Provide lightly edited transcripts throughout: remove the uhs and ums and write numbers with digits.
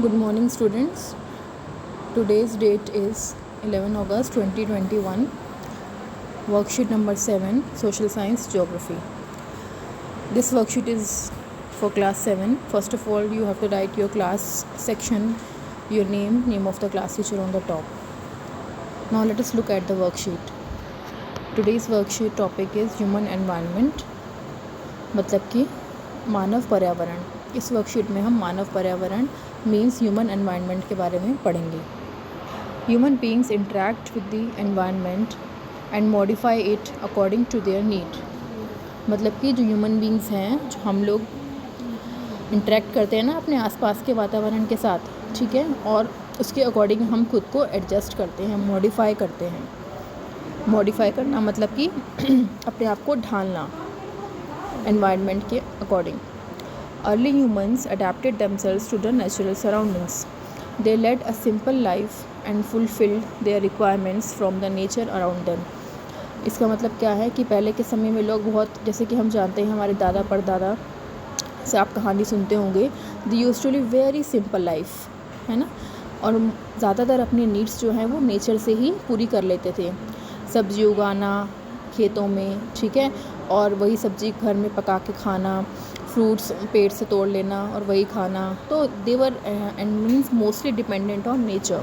Good morning, students. Today's date is 11 August 2021. Worksheet number 7, Social Science Geography. This worksheet is for class 7. First of all, you have to write your class section, your name of the class teacher on the top. Now let us look at the worksheet. Today's worksheet topic is human environment, मतलब कि मानव पर्यावरण. इस worksheet में हम मानव पर्यावरण means human environment के बारे में पढ़ेंगे. Human beings interact with the environment and modify it according to their need. मतलब कि जो ह्यूमन बीइंग्स हैं, जो हम लोग इंटरेक्ट करते हैं ना अपने आसपास के वातावरण के साथ, ठीक है, और उसके अकॉर्डिंग हम खुद को एडजस्ट करते हैं, मॉडिफाई करते हैं. मॉडिफाई करना मतलब कि अपने आप को ढालना एनवायरनमेंट के according. Early humans adapted themselves to the natural surroundings. They led a simple life and fulfilled their requirements from the nature around them. इसका मतलब क्या है कि पहले के समय में लोग बहुत, जैसे कि हम जानते हैं हमारे दादा परदादा से आप कहानी सुनते होंगे, they used to live very simple life, है ना, और ज़्यादातर अपने नीड्स जो हैं वो नेचर से ही पूरी कर लेते थे. सब्जी उगाना खेतों में, ठीक है, और वही सब्जी घर में पका के खाना, फ्रूट्स पेड़ से तोड़ लेना और वही खाना. तो they were and means mostly dependent on nature.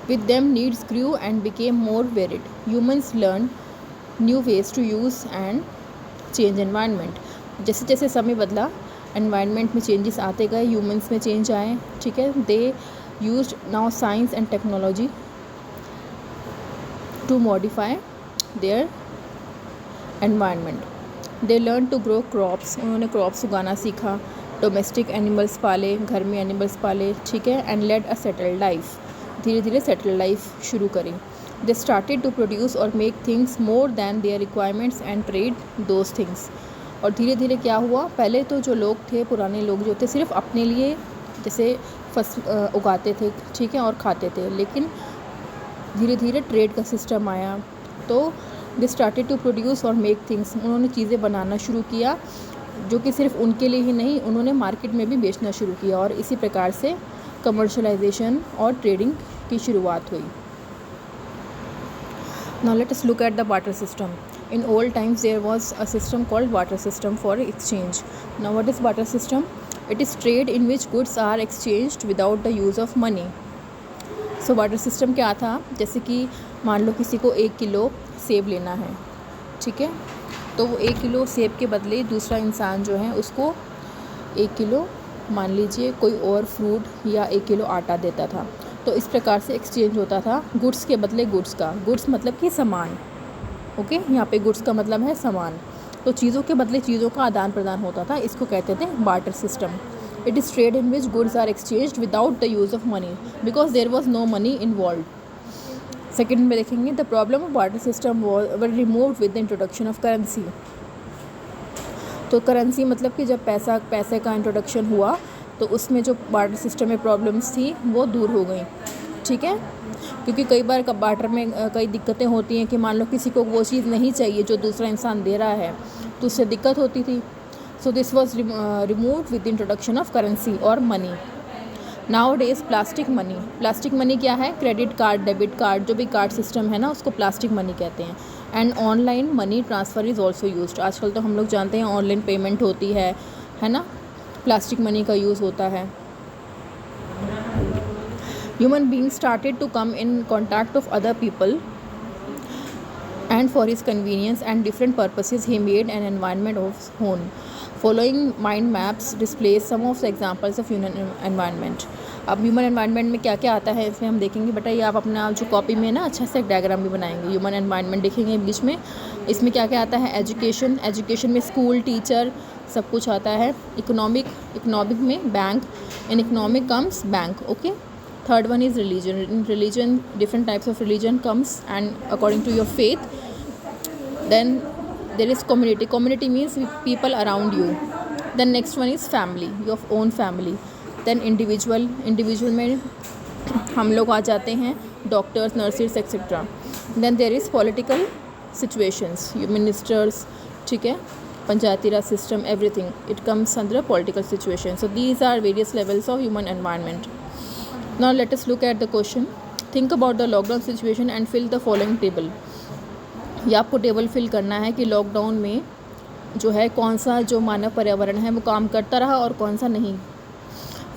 With them needs grew and became more varied. Humans learn new ways to use and change environment. जैसे जैसे समय बदला एनवायरनमेंट में चेंजेस आते गए, ह्यूमन्स में चेंज आए, ठीक है. They used now science and technology to modify their environment. They learn to grow crops. उन्होंने क्रॉप्स उगाना सीखा. डोमेस्टिक एनिमल्स पाले, घर में एनिमल्स पाले, ठीक है. And led a settled life. धीरे धीरे सेटल्ड लाइफ शुरू करी. दे स्टार्टेड टू प्रोड्यूस और make things more than their requirements and trade those things. और धीरे धीरे क्या हुआ, पहले तो जो लोग थे, पुराने लोग जो थे, सिर्फ अपने लिए जैसे फसल उगाते थे, ठीक है, और खाते थे. लेकिन धीरे धीरे ट्रेड का सिस्टम आया, तो दे स्टार्टेड टू प्रोड्यूस और मेक थिंग्स. उन्होंने चीज़ें बनाना शुरू किया जो कि सिर्फ उनके लिए ही नहीं, उन्होंने मार्केट में भी बेचना शुरू किया. और इसी प्रकार से कमर्शलाइजेशन और ट्रेडिंग की शुरुआत हुई. Now let us look at the barter system. In old times there was a system called barter system for exchange. Now what is barter system? It is trade in which goods are exchanged without the use of money. So barter system क्या था, जैसे कि मान लो किसी को 1 kilo सेब लेना है, ठीक है, तो वो 1 किलो सेब के बदले दूसरा इंसान जो है उसको 1 किलो मान लीजिए कोई और फ्रूट या 1 किलो आटा देता था. तो इस प्रकार से एक्सचेंज होता था गुड्स के बदले गुड्स का. गुड्स मतलब कि सामान, ओके, यहाँ पे गुड्स का मतलब है सामान. तो चीज़ों के बदले चीज़ों का आदान प्रदान होता था. इसको कहते थे barter system. It is trade in which goods are exchanged without the use of money because there was no money involved. Second में देखेंगे the problem of barter system were removed with the introduction of currency. तो currency मतलब कि जब पैसे का introduction हुआ तो उसमें जो बार्टर सिस्टम में प्रॉब्लम्स थी वो दूर हो गई, ठीक है. क्योंकि कई बार बार्टर में कई दिक्कतें होती हैं कि मान लो किसी को वो चीज़ नहीं चाहिए जो दूसरा इंसान दे रहा है, तो उससे दिक्कत होती थी. So this was removed with the introduction of currency or money. Nowadays plastic money. Plastic money क्या है? क्रेडिट कार्ड, डेबिट कार्ड, जो भी कार्ड सिस्टम है ना, उसको प्लास्टिक मनी कहते हैं. And online money transfer is also used. आजकल तो हम लोग जानते हैं ऑनलाइन पेमेंट होती है ना, प्लास्टिक मनी का यूज़ होता है. Human being started to come in contact of other people and for his convenience and different purposes he made an environment of his own. Following mind maps displays some of the examples of human environment. अब human environment में क्या क्या आता है इसमें हम देखेंगे. बेटा ये आप अपना जो कॉपी में ना अच्छा से एक डायग्राम भी बनाएंगे. ह्यूमन एनवायरनमेंट देखेंगे बीच में. इसमें क्या क्या आता है? एजुकेशन में स्कूल, टीचर, सब कुछ आता है. इकोनॉमिक में bank. In economic comes bank, okay. Third one is religion. In religion, different types of religion comes and according to your faith. Then there is community. Community means people around you. Then next one is family, your own family. Then individual में हम लोग आ जाते हैं, doctors, nurses etcetera. Then there is political situations, ministers, ठीक है, पंचायती राज system, everything. It comes under a political situation. So these are various levels of human environment. Now let us look at the question. Think about the lockdown situation and fill the following table. ये आपको table fill करना है कि lockdown में जो है कौन सा जो मानव पर्यावरण है वो काम करता रहा और कौन सा नहीं.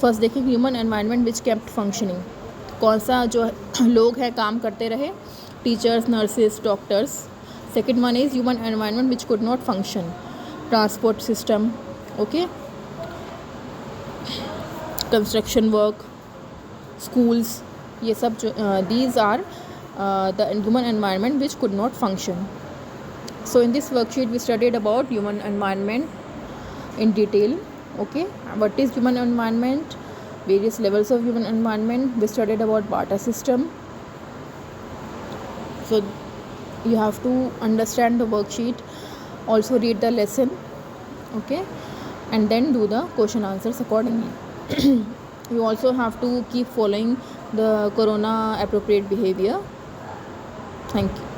फर्स्ट देखें ह्यूमन एनवायरनमेंट विच केप्ट फंक्शनिंग. कौन सा जो लोग हैं काम करते रहे, teachers, nurses, doctors. Second one is human environment which could not function, transport system, okay, construction work, schools, ये सब जो these are the human environment which could not function. So in this worksheet we studied about human environment in detail. Okay, what is human environment, various levels of human environment. We studied about barter system. So you have to understand the worksheet, also read the lesson, okay, and then do the question answers accordingly. You also have to keep following the corona appropriate behavior. Thank you.